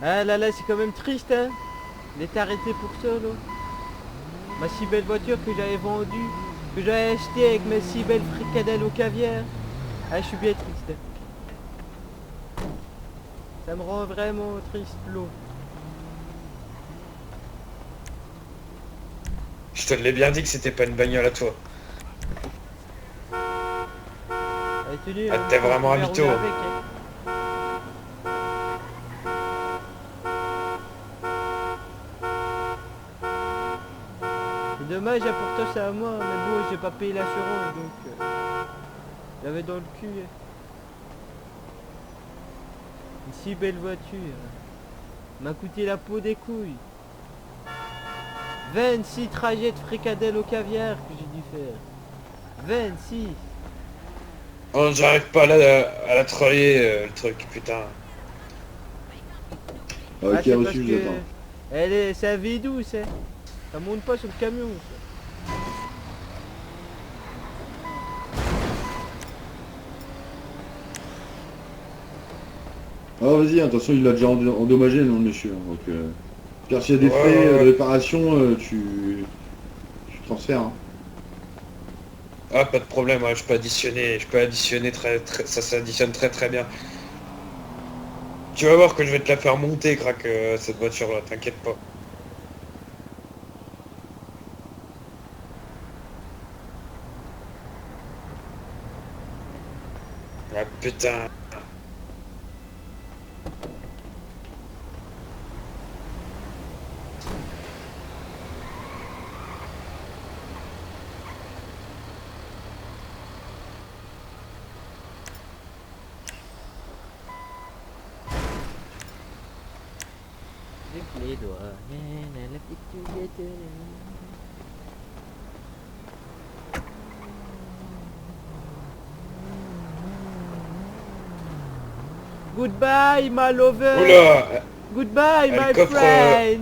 Ah là là, c'est quand même triste, hein. D'être arrêté pour ça, là. Ma si belle voiture que j'avais vendue, que j'avais achetée avec mes si belles fricadelles au caviar. Ah, je suis bien triste, hein. Ça me rend vraiment triste, l'eau. Je te l'ai bien dit que c'était pas une bagnole à toi. Allez, tenez, Ah, hein, t'es je vraiment un pouvais mytho. rouler avec, hein. C'est dommage, hein, pourtant c'est à moi, mais bon, j'ai pas payé l'assurance, donc j'avais dans le cul, hein. Une si belle voiture. M'a coûté la peau des couilles. 26 trajets de fricadelle au caviar que j'ai dû faire. 26. Oh, j'arrive pas à la travailler, le truc, putain. Ah, Ok, c'est parce reçu, que j'attends. c'est un V12, c'est. Ça monte pas sur le camion, ça. Ah, vas-y, attention, il l'a déjà endommagé, non, le monsieur. Donc, car s'il y a des Ouais, frais ouais, de ouais. réparation, tu transfères. Hein. Ah, pas de problème, ouais, je peux additionner ça s'additionne très très bien. Tu vas voir que je vais te la faire monter, crack, cette voiture-là, t'inquiète pas. Ah, putain. Avec les doigts. La petite Juliette. Goodbye, my lover. Oula, Goodbye, elle my coffre, friend.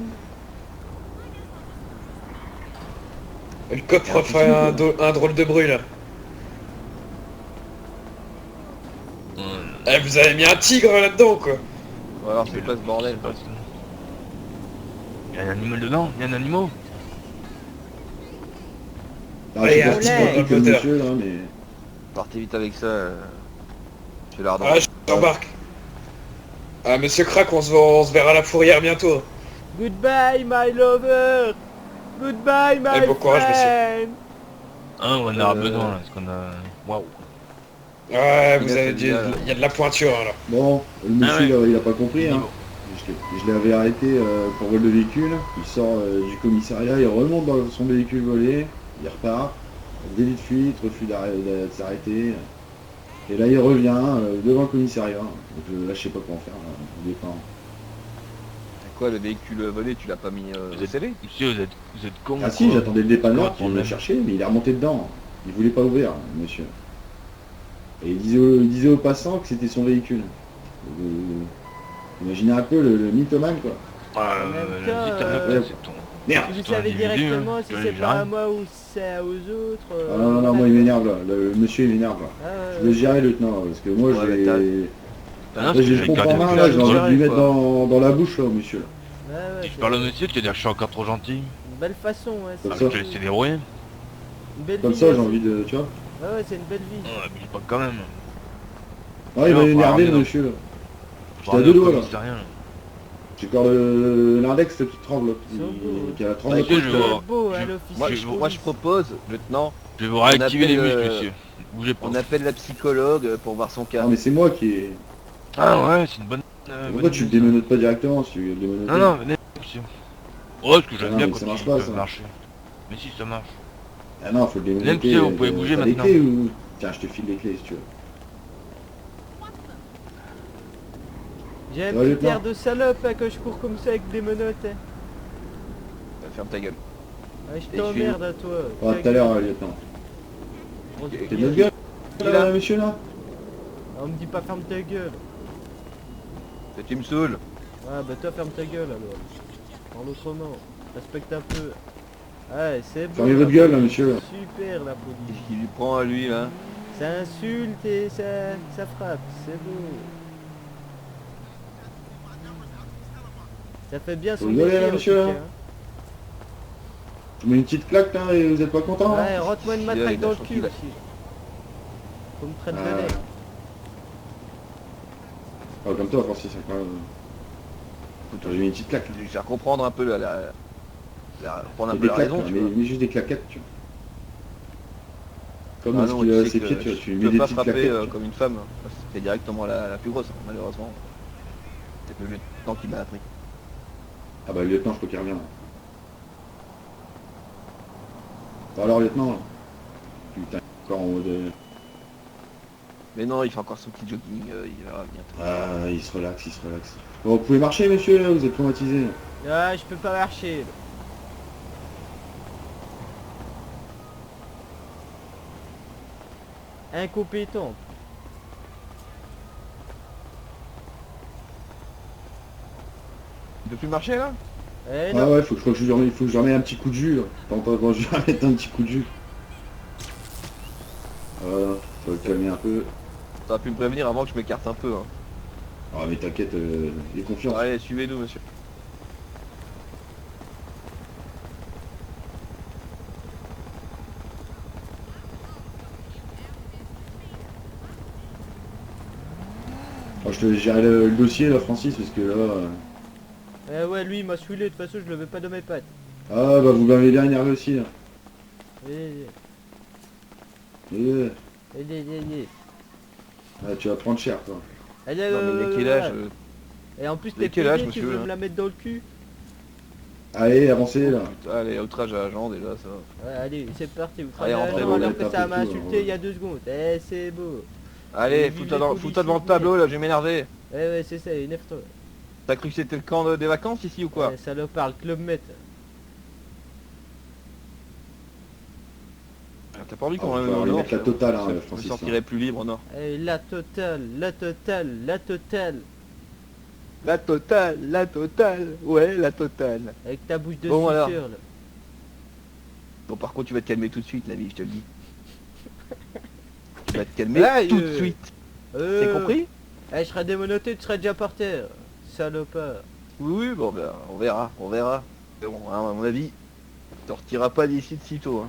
le Et un coffre petit fait sou, quoi. un drôle de bruit, là. Eh, vous avez mis un tigre là-dedans, quoi. Bon, alors c'est quoi ce bordel? Il y a un animal dedans, il y a un animal. Ah, je Allez, sais un pas ce qu'il tigre dans pratique le le moteur. monsieur, là, mais... Partez vite avec ça. J'ai l'air Ah, j'embarque. Ah, monsieur Crack, on se verra à la fourrière bientôt. Goodbye, my lover. Goodbye, Eh, my bon courage, monsieur. friend. Hein, on en aura besoin là, parce qu'on a... Waouh. Ouais, Il vous a avez celui-là, là. il y a de la pointure, hein, là. Bon, le monsieur, Ah ouais. il a pas compris, hein. Niveau. Je l'avais arrêté pour vol de véhicule. Il sort du commissariat, il remonte dans son véhicule volé, il repart. Délit de fuite, refus de s'arrêter. Et là, il revient devant le commissariat. Donc là, je sais pas quoi en faire. Là. Il est pas... Quoi, le véhicule volé, tu l'as pas mis Vous êtes scellé? Monsieur, vous êtes con. Ah si, quoi. j'attendais le dépanneur qui Quoi, venait me problème. chercher, mais il est remonté dedans. Il voulait pas ouvrir, monsieur. Et il disait aux passants que c'était son véhicule. Imaginez un peu le mythomane, quoi. Ah, En même le temps, dictateur, c'est ton... Merde. Vous c'est ton savez individu, directement hein. si Tu c'est vois, pas à j'arrive. moi ou si c'est aux autres. Ah non, non, non, moi il m'énerve là. Le monsieur il m'énerve là. Ah, Je vais gérer le lieutenant, parce que moi Ouais, je mais t'as- vais... Ah non, Là, parce que j'ai j'ai le pompe en gardé main, le là, cul j'ai à envie de lui quoi. mettre dans la bouche là, au monsieur là. ouais, Et je c'est parle au monsieur, tu vas dire que je suis encore trop gentil. une belle façon, ouais. Comme Ah, ça. je te laisser dérouiller. Une belle Comme vie, ça hein, j'ai envie de... Tu vois. ouais, c'est une belle vie. Non, abuse pas quand même. Ah il va Non, m'énerver faut le aller monsieur là. Faut J'étais à aller deux au doigts là. commissariat. J'ai encore l'index qui tremble. Ils sont beaux. Qui a la Bah, tremble. écoute, je vais voir. Beau, hein, Je- l'officier. Moi, de je- moi je police. propose, lieutenant, Je vais vous réactiver les appelle, muscles, monsieur. Bougez pas. on appelle la psychologue pour voir son cas. Ah mais c'est moi qui ai... Ah ouais, c'est une bonne... Pourquoi tu le démenotes pas directement si tu veux le démenoter? Non, non, venez, monsieur. Oh, parce que Ah j'aime non, bien mais quand ça marche il pas, peut ça. marcher. Mais si, ça marche. Ah non, faut le démenoter. Même si vous pouvez bouger t'as les maintenant. clés ou... Tiens, je te file les clés si tu veux. J'ai un Ça va, petit lieutenant air de salope hein, quand je cours comme ça avec des menottes. Hein. Ferme ta gueule. Ah, je Et je suis- t'emmerde à toi. Ah, tout à l'heure, lieutenant. T'es de notre gueule, là, monsieur là? On me dit pas ferme ta gueule. Tu me saoules. Ah bah toi ferme ta gueule alors. Parle autrement. Respecte un peu. Ouais, c'est bon. Fermez la votre gueule là, police. monsieur. Super la police. Qu'est-ce qu'il lui prend à lui là? Ça insulte et ça frappe. C'est beau. Ça fait bien son Vous rigolez, métier, là, en monsieur, tout là cas, hein. Je vous mets une petite claque là et vous êtes pas content hein Ouais, rentre-moi une matraque il a dans le sorti cul la- aussi. Faut me traiter de Ah. nez. Ah, comme toi, Francis, c'est pas... J'ai mis une petite claque. Je vais faire comprendre un peu prendre un Et peu des la claques, raison, là, tu mais, vois. mais juste des claquettes, tu vois. Comme Ah ce non, qu'il a à tu sais ses que pieds, tu vois, tu je mets peux des pas petites frapper claquettes. tu vois. comme une femme. C'est directement la plus grosse, hein, malheureusement. C'est le lieutenant qui m'a appris. Ah bah le lieutenant, je crois qu'il revient. Bon alors lieutenant, putain, encore en mode... Mais non, il fait encore son petit jogging, il verra bientôt. Ah, il se relaxe, il se relaxe. Bon, vous pouvez marcher monsieur, là, vous êtes traumatisé. Ah, je peux pas marcher. Là. Incompétent. Il peut plus marcher là? Eh Ah non. ouais, faut que je lui remette, faut que je lui remette un petit coup de jus, là. T'entends quand je lui remette un petit coup de jus. Voilà, faut le calmer un peu. T'aurais pu me prévenir avant que je m'écarte un peu. Hein. Ah mais t'inquiète, aie confiance. Allez, suivez-nous, monsieur. Alors, je te laisse gérer le dossier là Francis, parce que là... Eh ouais, lui il m'a saoulé, de toute façon je le veux pas dans mes pattes. Ah bah vous m'avez bien énervé aussi là. Eh, Eh, ah, tu vas prendre cher toi. Allez, Non mais il a quel âge Et en plus il a t'es quel âge, pédé, tu monsieur, veux hein me la mettre dans le cul. Allez, avancez là. Putain, allez, outrage à agent déjà, ça va. Ouais, allez, c'est parti, vous Allez, travaillez rentrez, alors vous que tapez ça m'a tout, insulté hein, il y a 2 secondes. Eh, c'est beau. Allez, vive fous-toi les dans, policiers, devant le ouais. tableau là, je vais m'énerver. Eh ouais, c'est ça, énerve-toi. T'as cru que c'était le camp des vacances ici ou quoi? Eh, salopard, le club Met. T'as pas envie Ah, qu'on on va ramène au aller nord? mettre la totale, hein, Je me Francis. sortirais plus libre au nord. Eh, la totale, la totale, la totale. La totale, ouais, la totale. Avec ta bouche de Bon, alors. suceur là. Bon, par contre, tu vas te calmer tout de suite, la vie, je te le dis. Tu vas te calmer Ouais, tout de suite. C'est compris? Eh, je serai démonoté, tu seras déjà par terre. Salopard. Oui, oui, bon, ben, on verra, on verra. Mais bon, hein, à mon avis, tu sortiras pas d'ici de sitôt. Hein.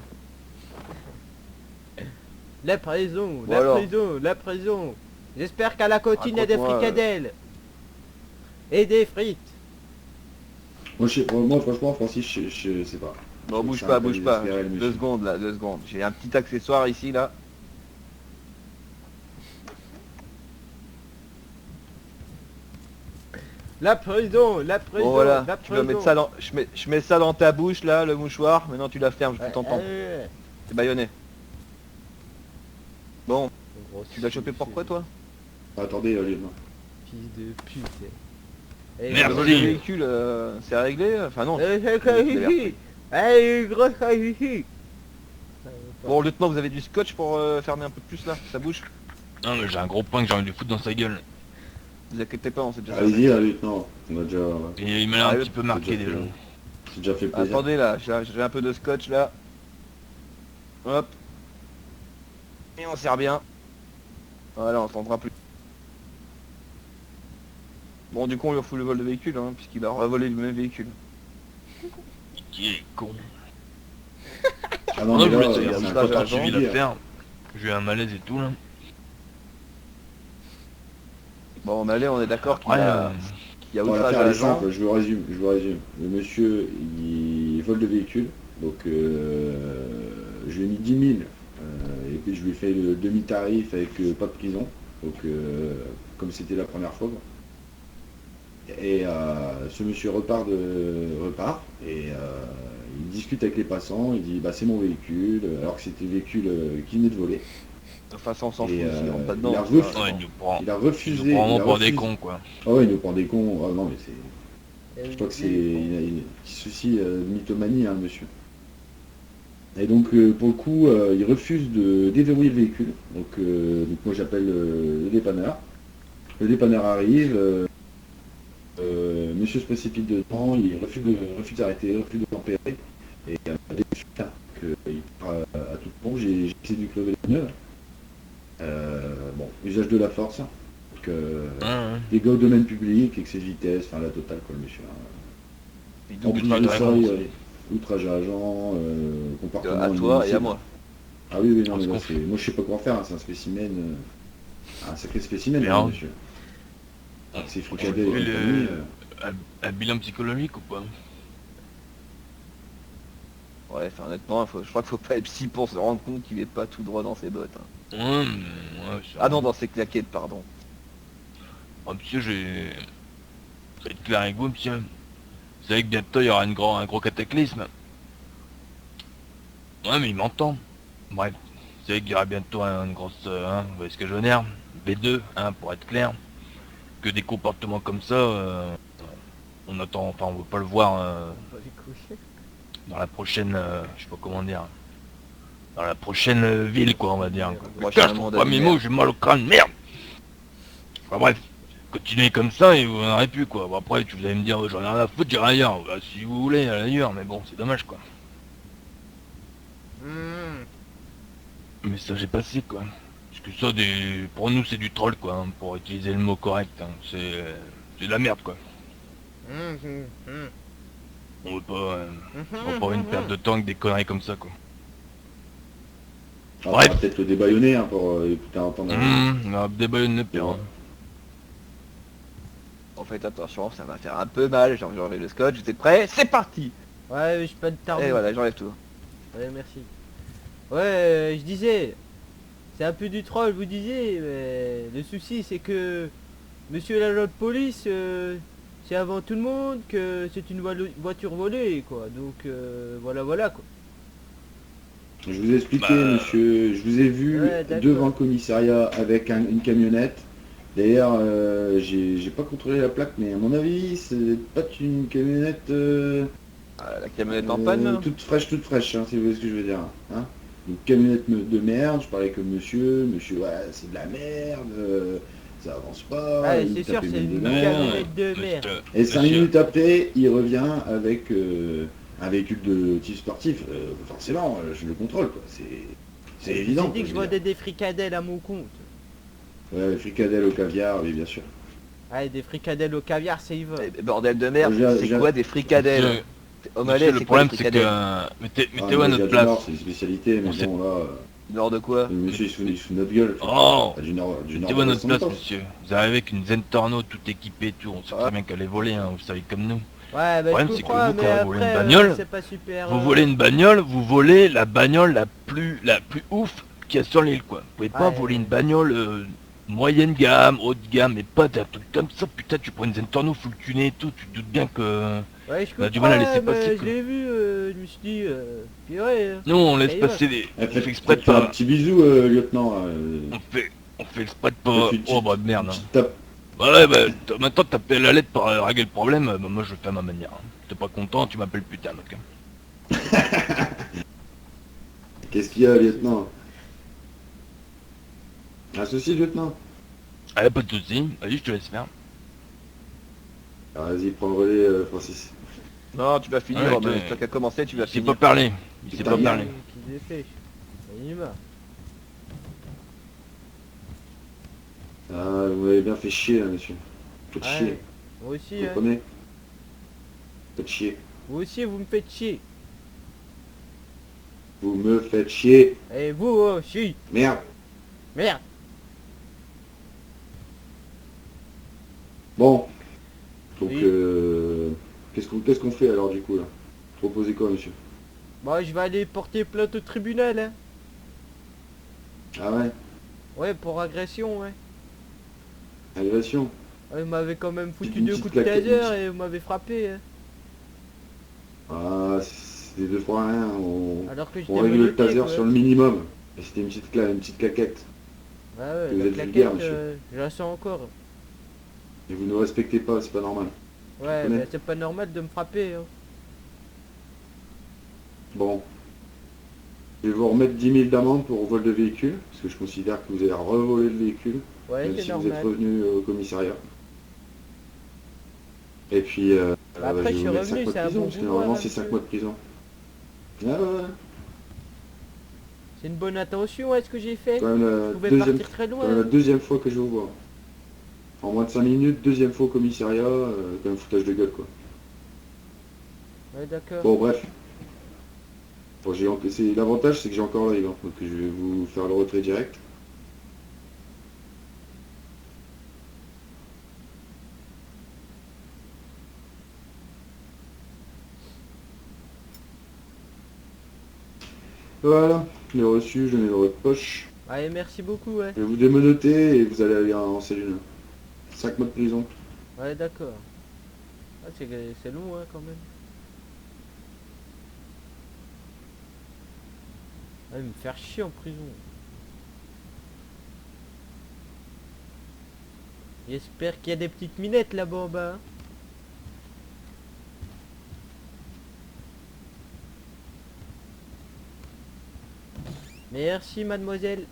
La prison, Bon, la alors. prison, la prison. J'espère qu'à la cantine il y a des Raconte-moi, fricadelles. Et des frites. Moi franchement Francis, je sais pas. Bon, bouge C'est pas, un peu bouge pas. désespéré, le monsieur. 2 secondes là, 2 secondes. J'ai un petit accessoire ici là. La prison, la prison, Bon voilà, la tu prison. vas mettre ça dans. Je mets ça dans ta bouche là, le mouchoir. Maintenant tu la fermes, je peux t'entendre. Ouais. C'est baïonné. Bon, Gros tu l'as chopé pourquoi toi? Attendez lieutenant. Fils de pute. Eh, Merde. Le Merci. vol de véhicule, c'est réglé? Enfin non. c'est vous avez l'air hihi. Eh, gros hihi. Bon, lieutenant, vous avez du scotch pour fermer un peu plus là, sa bouche? Non mais j'ai un gros point que j'ai envie de foutre dans sa gueule. Vous inquiétez pas, on s'est déjà Allez-y là lieutenant, on a déjà... Et il m'a l'air Ah, un le- petit peu marqué déjà. C'est déjà fait plaisir. Attendez là, j'ai un peu de scotch là. Hop. Et on serre bien. Voilà, on s'entendra plus. Bon, du coup, on lui refout le vol de véhicule, hein, puisqu'il a revolé le même véhicule. Qui est con. Ah non Non, mais je là, voulais te dire, c'est j'ai un pas peu suivi particulier. l'affaire. J'ai eu un malaise et tout là. Bon, mais allez, on est d'accord qu'il Ouais, y a Bon, outrage l'affaire à elle est l'agent. simple, je vous résume. Le monsieur, il vole de véhicule, donc je lui ai mis 10 000, et puis je lui ai fait le demi-tarif avec pas de prison, donc comme c'était la première fois. Quoi. Et ce monsieur repart, et il discute avec les passants, il dit bah c'est mon véhicule, alors que c'était le véhicule qu'il venait de voler. De toute façon, on s'en fout, Et, s'il rentre pas il dedans. a ça refusé. va. Ouais, il nous prend. Il a Il nous refusé. prend vraiment il a pour des refusé. cons quoi. Ah ouais, il nous prend des cons. Ah non mais c'est... Je crois que c'est il a un petit souci de mythomanie, hein, le monsieur. Et donc, pour le coup, il refuse de déverrouiller le véhicule. Donc moi, j'appelle le dépanneur. Le dépanneur arrive. Monsieur se précipite dedans. Il refuse d'arrêter, refuse de tempérer. Et dès qu'il part à toute pompe, j'ai essayé de lui crever les pneus. Bon, usage de la force. Donc, Hein, des gars au domaine public, excès de vitesse, enfin la totale quoi, le monsieur. Hein. Puis En double plus outrage de à ça, agent il y a aussi. outrage à agent, comportement À toi et à inadmissible. moi. Ah oui, oui, non, On mais se là, confie. moi je sais pas quoi faire, hein, c'est un spécimen, un sacré spécimen, Mais hein, hein. monsieur. Avec ses Tu fricadets et fais compagnie, un bilan psychologique ou pas? Ouais, enfin, honnêtement, je crois qu'il faut pas être psy pour se rendre compte qu'il est pas tout droit dans ses bottes. Hein. Ouais, ouais, Ah non, dans ses claquettes, pardon. Oh, monsieur, je vais être clair avec vous, monsieur. Vous savez que bientôt il y aura un gros cataclysme. Ouais, mais il m'entend. Bref, vous savez qu'il y aura bientôt une grosse... hein, vous voyez ce que je veux dire? B2, hein, pour être clair. Que des comportements comme ça, on attend, enfin on veut pas le voir On va les coucher. dans la prochaine... je sais pas comment dire. Dans la prochaine ville, quoi, on va dire. Quoi. Prochain Putain, je trouve mandat pas du mes maire. mots, j'ai mal au crâne, merde. Enfin bref, continuez comme ça et vous n'en aurez plus, quoi. Bon, après, vous allez me dire, j'en ai rien à foutre, j'irai ailleurs. Bah, si vous voulez, ailleurs, mais bon, c'est dommage, quoi. Le message est passé, quoi. Parce que ça, pour nous, c'est du troll, quoi, hein, pour utiliser le mot correct. Hein. C'est de la merde, quoi. On veut pas une perte de temps avec des conneries comme ça, quoi. on bref. va peut-être le débaillonner hein, pour écouter entendre. Des bonnes de pire. Ouais. Hein. En fait, attention, ça va faire un peu mal. J'enlève le scotch, vous êtes prêts? C'est parti! Ouais, je pas de tarder. Et voilà, j'enlève tout. Ouais, merci. Ouais, je disais, c'est un peu du troll, vous disiez, mais le souci c'est que monsieur l'agent de police, c'est avant tout le monde que c'est une voiture volée, quoi. Donc voilà quoi. Je vous ai expliqué, Bah, monsieur, je vous ai vu Ouais, d'accord. devant le commissariat avec une camionnette. D'ailleurs, j'ai pas contrôlé la plaque, mais à mon avis, c'est pas une camionnette Ah, la camionnette en panne, là. toute fraîche, hein, si vous voyez ce que je veux dire. Hein, une camionnette de merde, je parlais comme monsieur, ouais, c'est de la merde, ça avance pas. Ah, il c'est sûr, tapait c'est même une dedans. camionnette de merde. Et 5 Monsieur. minutes après, il revient avec un véhicule de type sportif. Forcément, je le contrôle, quoi. C'est évident. J'ai dit quoi, que je veux dire. vendais des fricadelles à mon compte. Ouais, fricadelle au caviar, oui, bien sûr. Ouais, des fricadelles au caviar, c'est y va. Eh, bordel de merde, J'ai- c'est quoi des fricadelles? Monsieur, Omalais, le c'est quoi problème, des c'est que... fricadelles? mettez-vous à Ah, notre du place. Nord, c'est une spécialité, mais On sait- bon, là, Nord de quoi? le monsieur, il se fout de notre gueule. Oh, Pas du Nord mettez-vous à de notre place, Santos. monsieur. Vous arrivez avec une Zentorno toute équipée et tout. On sait Ah. très bien qu'elle est volée, hein, vous savez comme nous. Ouais, bah problème, je c'est que comprends, vous, mais quand vous volez une après, bagnole, c'est pas super. Vous volez une bagnole, vous volez la bagnole la plus ouf qu'il y a sur l'île, quoi. Vous pouvez pas Ouais. voler une bagnole moyenne gamme, haute gamme, mais pas d'un truc comme ça. Putain, tu prends une Zentorno full tunée et tout, tu te doutes bien que... Ouais, je on a comprends, du mal à laisser mais passer, je quoi. l'ai vu, je me suis dit, puis ouais, Nous, on laisse Ça y va. passer des... Eh, On fait exprès de faites un pas... petit bisou, lieutenant. On fait exprès de pas... Faites une Oh bah petite- merde. une Hein. petite tape. Bah ouais, bah maintenant t'appelles la lettre pour régler le problème, bah moi je le fais à ma manière. Hein. T'es pas content, tu m'appelles putain, mec. Hein. Qu'est-ce qu'il y a, lieutenant? Un souci, lieutenant? Ah, pas de soucis, vas-y, je te laisse faire. Ah, vas-y, prends le relais, Francis. Non, tu vas finir, Ouais, mais ok. toi qui as commencé, tu vas Il sait finir. pas parler. Il sait Putain, pas il y a- parler. qui se dépêche. Il y en a marre. Ah, vous m'avez bien fait chier, là, monsieur. Faites chier. Ouais, moi aussi, Vous hein. comprenez? Faites chier. Vous aussi, vous me faites chier. Vous me faites chier. Et vous aussi. Merde. Merde. Bon. Donc, Oui. qu'est-ce qu'on fait alors du coup là? Proposez quoi, monsieur? Bon, je vais aller porter plainte au tribunal, hein. Ah ouais? Ouais, pour agression, ouais. Agression? Ouais, vous m'avez quand même foutu Une 2 petite coups de claquette, taser et vous m'avez frappé, hein. Ah, c'est deux fois rien. Alors que j'étais On règle le menotté, taser quoi. sur le minimum. Et c'était une petite claquette. Ouais, ouais, Vous la êtes vulgaire, claquette, monsieur. je la sens encore. Et vous ne respectez pas, c'est pas normal. Ouais, connais. mais c'est pas normal de me frapper, hein. Bon. Je vais vous remettre 10 000 d'amende pour vol de véhicule, parce que je considère que vous avez revolé le véhicule, Ouais, même c'est si vous êtes normal. revenu au commissariat. Et puis, Bah après, je suis vous mettre revenu, 5 mois c'est de un prison, bon parce que boulot, normalement hein, c'est 5 monsieur. mois de prison. Ah ouais, C'est une bonne intention, est-ce que j'ai fait? quand même Vous la pouvez deuxième, partir très quand même la loin. deuxième fois que je vous vois. En moins de 5 minutes, deuxième fois au commissariat, quand même foutage de gueule quoi. Ouais, d'accord. Bon, bref. Bon, l'avantage, c'est que j'ai encore l'œil, hein, donc je vais vous faire le retrait direct. Voilà, les reçus, je mets dans votre poche. Allez, merci beaucoup, ouais. Je vais vous démenoter et vous allez aller en cellule. 5 mois de prison. Ouais, d'accord. Ah, c'est long, hein, quand même. Ah, me faire chier en prison. J'espère qu'il y a des petites minettes là-bas en bas. Merci, mademoiselle.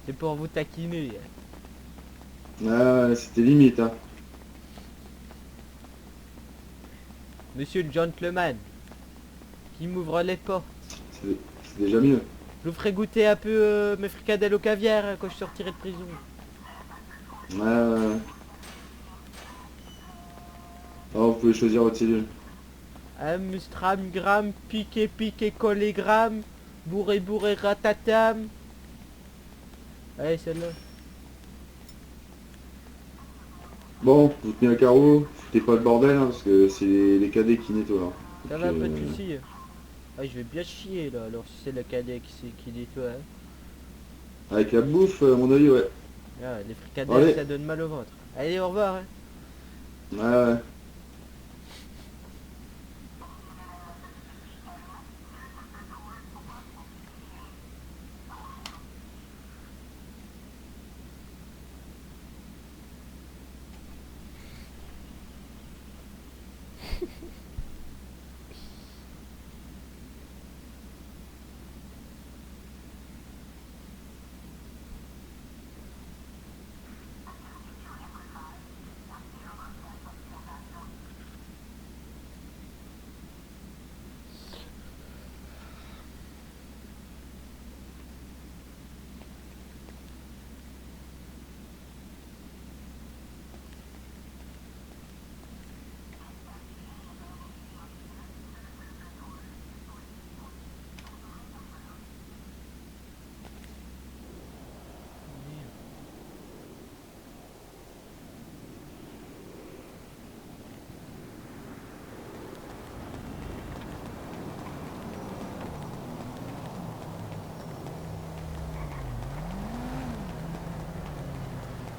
C'est pour vous taquiner. Ah, c'était limite, hein. Monsieur le gentleman, qui m'ouvre les portes. C'est déjà mieux. Je vous ferai goûter un peu mes fricadelles au caviar quand je sortirai de prison. Ah, alors, vous pouvez choisir votre cellule. Stram, gram, piqué, piqué, collégramme, bourré, bourré, ratatam. Allez, celle-là. Bon, vous tenez un carreau, foutez pas le bordel, hein, parce que c'est les cadets qui nettoient. Hein. Ça Donc, va, pas de soucis. Ah, je vais bien chier là, alors si c'est le cadet qui nettoie. Hein. Avec la bouffe, à mon avis, ouais. Ah, les fricadelles, Allez. ça donne mal au ventre. Allez, au revoir. Hein. Ouais.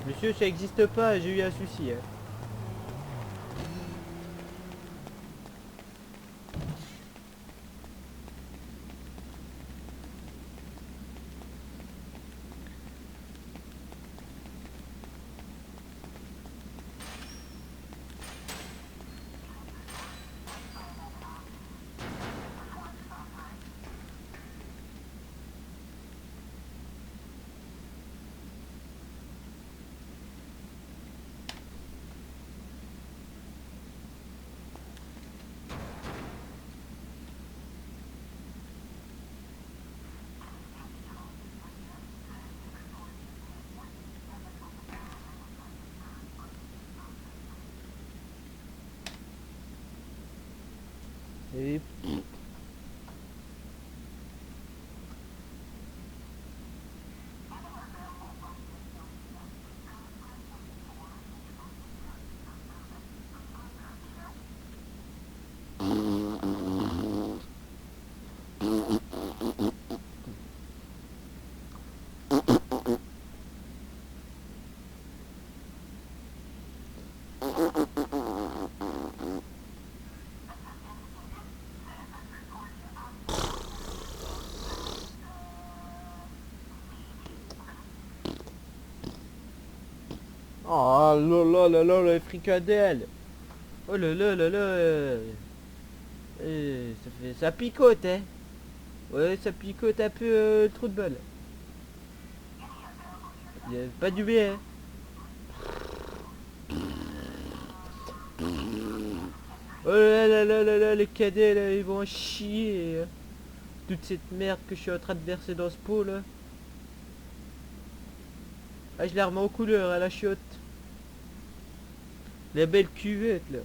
Monsieur, ça existe pas, j'ai eu un souci. Hein. Et... Oh là là là là, les fricadelles. Oh là là là là. Ça picote, hein. Ouais, ça picote un peu le trou de balle. Y a pas du bien. Hein. Oh là là là là là, les cadets là, ils vont en chier. Hein. Toute cette merde que je suis en train de verser dans ce pot là. Ah, je la remets aux couleurs à la chiotte. La belle cuvette là.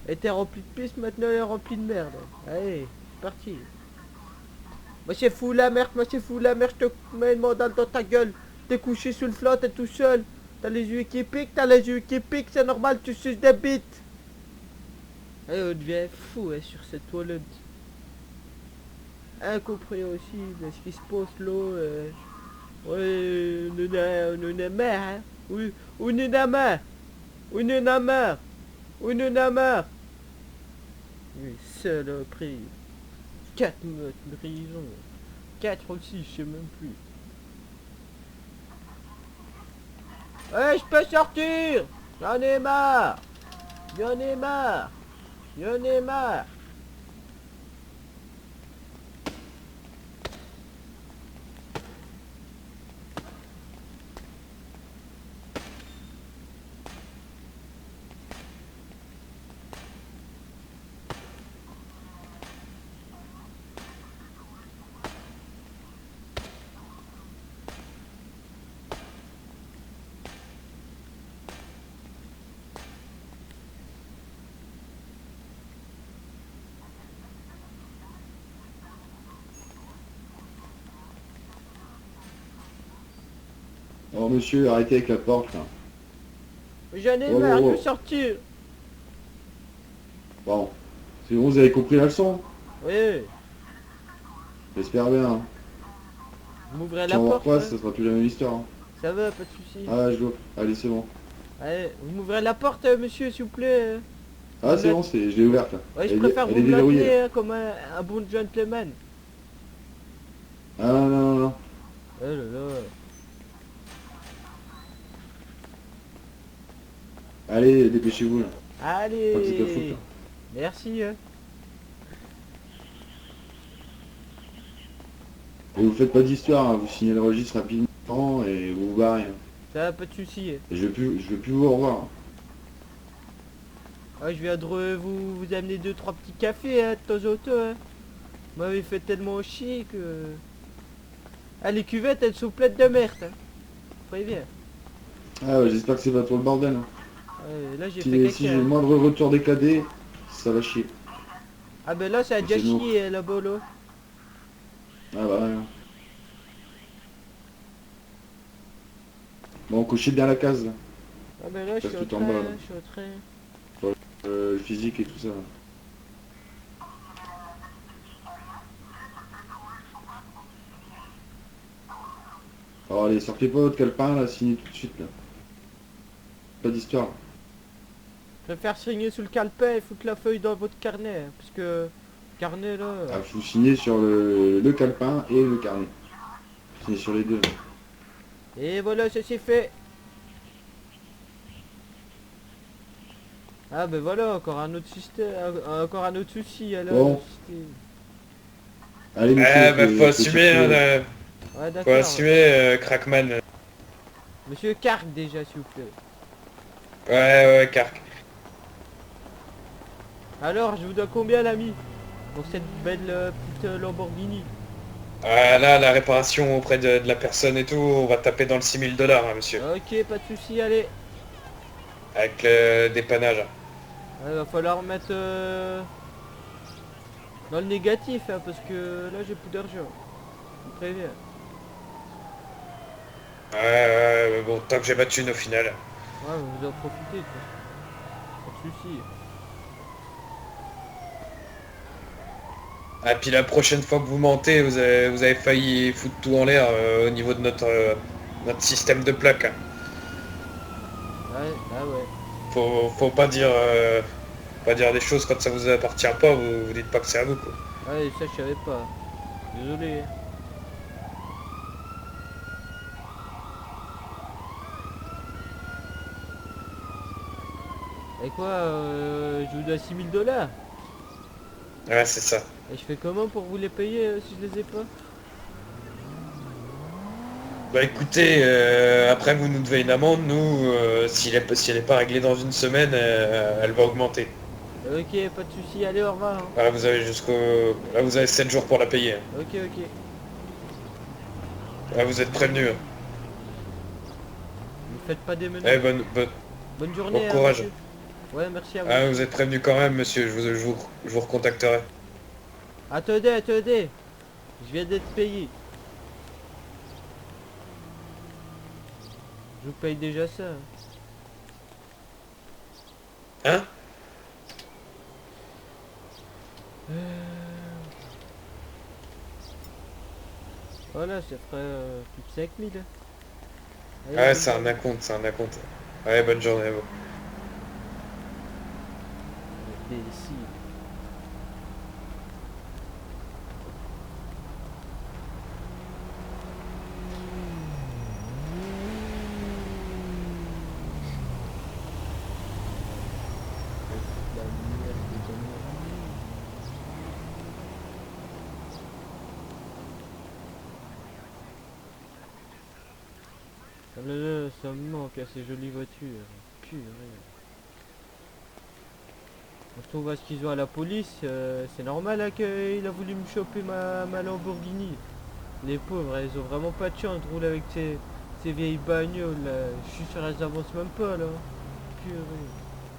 Elle était remplie de pisse, maintenant elle est remplie de merde. Allez, c'est parti. Moi c'est fou la merde, moi c'est fou la merde, je te mets une mandale dans ta gueule. T'es couché sous le flanc, t'es tout seul. T'as les yeux qui piquent, c'est normal, tu suces des bites. Allez, on devient fou hein, sur cette toilette. Incompréhensible, ce qui se passe là. Ouais, on est marre, hein. Oui, on en a marre. On en a marre. On en a marre. Oui, saloperie. 4 mois de prison. 4 aussi, je sais même plus. Ouais, je peux sortir. J'en ai marre. J'en ai marre. J'en ai marre. Alors monsieur, arrêtez avec la porte là. J'en ai Oh, marre, oh, je oh. veux sortir. Bon. C'est bon, vous avez compris la leçon? Oui, J'espère bien. Hein. vous m'ouvrez Si la on vous porte. repasse, Hein. ça sera plus la même histoire. Hein. Ça va, pas de soucis. Ah, je dois. Allez, c'est bon. Allez, vous m'ouvrez la porte, monsieur, s'il vous plaît. Ah, c'est bon, je l'ai ouverte là. Ouais, je Elle est- préfère elle vous est me la déverrouillée. tenir, hein, comme un bon gentleman. Ah non, non, non, non. Oh là là. Allez, dépêchez-vous là. Faut que c'est ta faute, Allez. là. Merci. Hein. Et vous faites pas d'histoire, hein. Vous signez le registre rapidement et vous vous barrez. Hein. Ça va, pas de soucis. Et je veux plus vous revoir. Hein. Ouais, je viendrai vous amener 2-3 petits cafés hein, de temps en temps. Hein. Vous m'avez fait tellement chier que... Ah, les cuvettes, elles sont pleines de merde. Hein. Préviens. Ah ouais, j'espère que c'est pas trop le bordel. Hein. Ouais, là, j'ai fait Si caca. j'ai le Hein. moindre retour décadé, ça va chier. Ah ben là, ça a déjà C'est lourd. chié, là-bas, là. Ah bah ouais. Bon, cochez bien la case là. Ah ben là, je suis Parce en que t'es en train, bas, là. je suis en train. Le physique et tout ça. Là. Alors allez, sortez pas votre calepin là, signez tout de suite là. Pas d'histoire. Là. Je préfère signer sous le calepin et foutre la feuille dans votre carnet. Hein, parce que... Carnet, là... Ah, vous signez sur le calepin et le carnet. Vous signez sur les deux. Là. Et voilà, ça c'est fait. Ah ben voilà, encore un autre système, encore un autre souci alors. Bon. Allez, Eh monsieur, bah faut assumer, hein, Ouais faut d'accord. assumer, Crackman. Monsieur Kark déjà s'il vous plaît. Ouais, Kark. Alors je vous dois combien l'ami pour cette belle petite Lamborghini? Ah là, la réparation auprès de la personne et tout, on va taper dans le 6 000 $, hein, monsieur. Ok, pas de souci, allez. Avec le dépannage. Il va falloir mettre dans le négatif hein, parce que là j'ai plus d'argent. Je vous préviens. Ouais, mais bon, tant que j'ai ma thune au final. Ouais, vous en profitez quoi. Pas de souci. Ah, puis la prochaine fois que vous mentez, vous avez failli foutre tout en l'air au niveau de notre système de plaques. Hein. Ouais, ah ouais. Faut pas dire des choses quand ça vous appartient pas, vous dites pas que c'est à vous quoi. Ouais, ça je savais pas. Désolé. Et quoi, je vous dois 6 000 $. Ouais, c'est ça. Et je fais comment pour vous les payer si je les ai pas? Bah écoutez, après vous nous devez une amende, nous, si elle est pas réglée dans une semaine, elle va augmenter. Ok, pas de souci, allez au revoir. Hein. Voilà, là, vous avez 7 jours pour la payer. Hein. Ok, ok. Là, vous êtes prévenus. Hein. Ne faites pas des Eh, menaces. bonne Bonne journée. bon hein, courage. monsieur. Ouais, merci à vous. Ah, vous êtes prévenu quand même, monsieur, je vous recontacterai. Attendez, attendez. Je viens d'être payé. Je vous paye déjà ça. Hein? Voilà, ça ferait plus de 5000. Allez, Ouais, bonne c'est un journée. acompte, c'est un acompte. Ouais, bonne journée à vous. Imbécile. La merde, les amis. Ah là là, ça me manque à ces jolies voitures. Purée. Quand on voit ce qu'ils ont à la police, c'est normal hein, qu'il a voulu me choper ma Lamborghini. Les pauvres, ils ont vraiment pas de chance de rouler avec ces vieilles bagnoles là. Je suis sûr, elles avancent même pas là. Purée.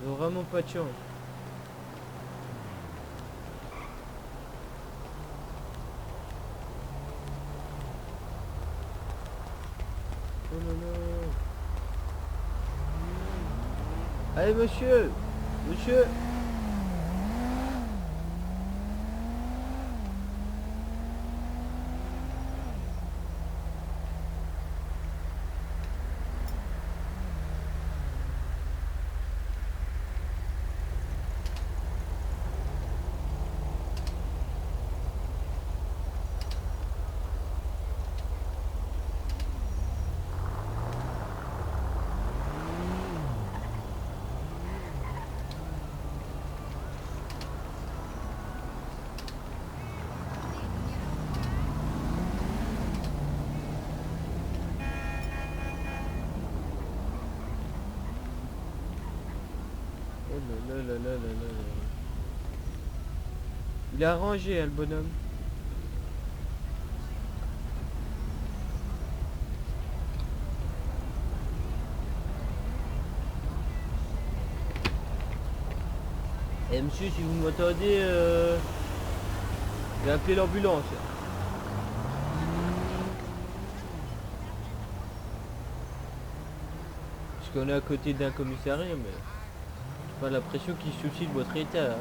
Ils ont vraiment pas de chance. Oh là là. Allez monsieur. Monsieur. Oh là là là là là là là. Il a rangé, hein, le bonhomme. Eh monsieur, si vous m'entendez, j'ai appelé l'ambulance. Parce qu'on est à côté d'un commissariat, mais j'ai pas l'impression qu'il se soucie de votre état. Hein.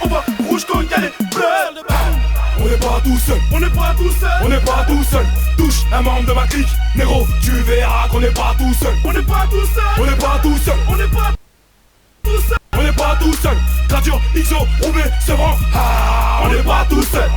On va rouge quand il y a les bleus. On n'est pas tout seul, on n'est pas tout seul, on n'est pas tout seul. Touche un membre de ma clique, Nero, tu verras qu'on n'est pas tout seul. On n'est pas tout seul, on n'est pas tout seul, on n'est pas tout seul, on n'est pas tout seul. Gradure, XO, Roubaix, Sevran, ah, on n'est pas tout seul.